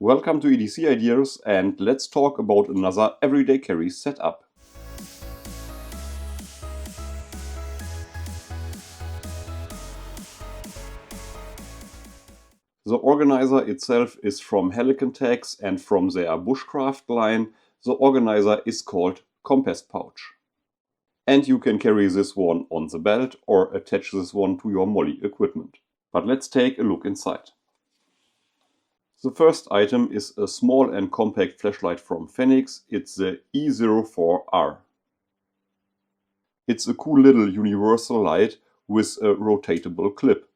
Welcome to EDC Ideas, and let's talk about another everyday carry setup. The organizer itself is from Helikon-Tex, and from their bushcraft line, the organizer is called Compass Pouch. And you can carry this one on the belt or attach this one to your molly equipment. But let's take a look inside. The first item is a small and compact flashlight from Phoenix. It's the E04R. It's a cool little universal light with a rotatable clip.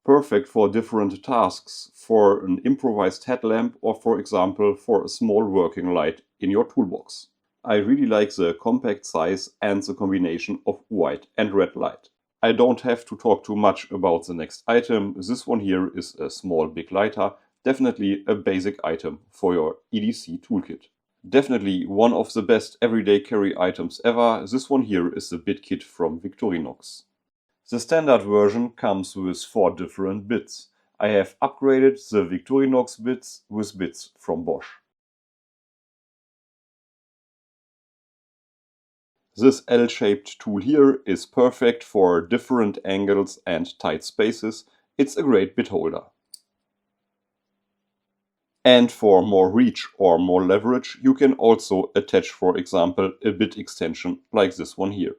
Perfect for different tasks, for an improvised headlamp or, for example, for a small working light in your toolbox. I really like the compact size and the combination of white and red light. I don't have to talk too much about the next item. This one here is a small big lighter. Definitely a basic item for your EDC toolkit. Definitely one of the best everyday carry items ever. This one here is the Bit Kit from Victorinox. The standard version comes with 4 different bits. I have upgraded the Victorinox bits with bits from Bosch. This L-shaped tool here is perfect for different angles and tight spaces. It's a great bit holder. And for more reach or more leverage, you can also attach, for example, a bit extension like this one here.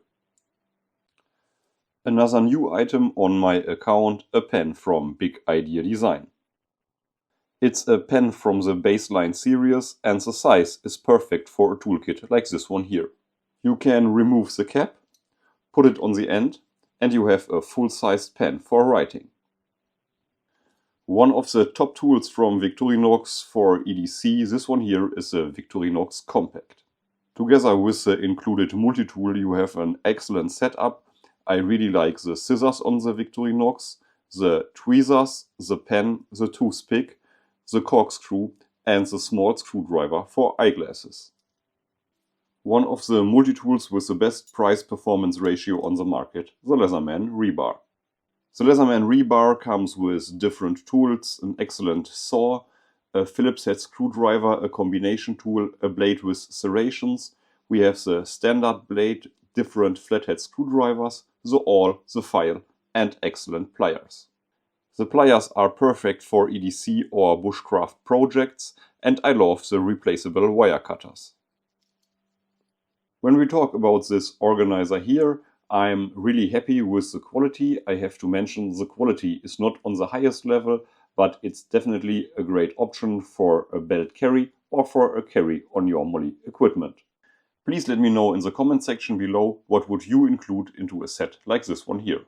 Another new item on my account, a pen from Big Idea Design. It's a pen from the Baseline series, and the size is perfect for a toolkit like this one here. You can remove the cap, put it on the end, and you have a full-sized pen for writing. One of the top tools from Victorinox for EDC, this one here is the Victorinox Compact. Together with the included multi-tool you have an excellent setup. I really like the scissors on the Victorinox, the tweezers, the pen, the toothpick, the corkscrew and the small screwdriver for eyeglasses. One of the multi-tools with the best price-performance ratio on the market, the Leatherman rebar. The Leatherman rebar comes with different tools, an excellent saw, a Phillips head screwdriver, a combination tool, a blade with serrations. We have the standard blade, different flathead screwdrivers, the awl, the file, and excellent pliers. The pliers are perfect for EDC or bushcraft projects, and I love the replaceable wire cutters. When we talk about this organizer here, I'm really happy with the quality. I have to mention the quality is not on the highest level, but it's definitely a great option for a belt carry or for a carry on your molly equipment. Please let me know in the comment section below what would you include into a set like this one here.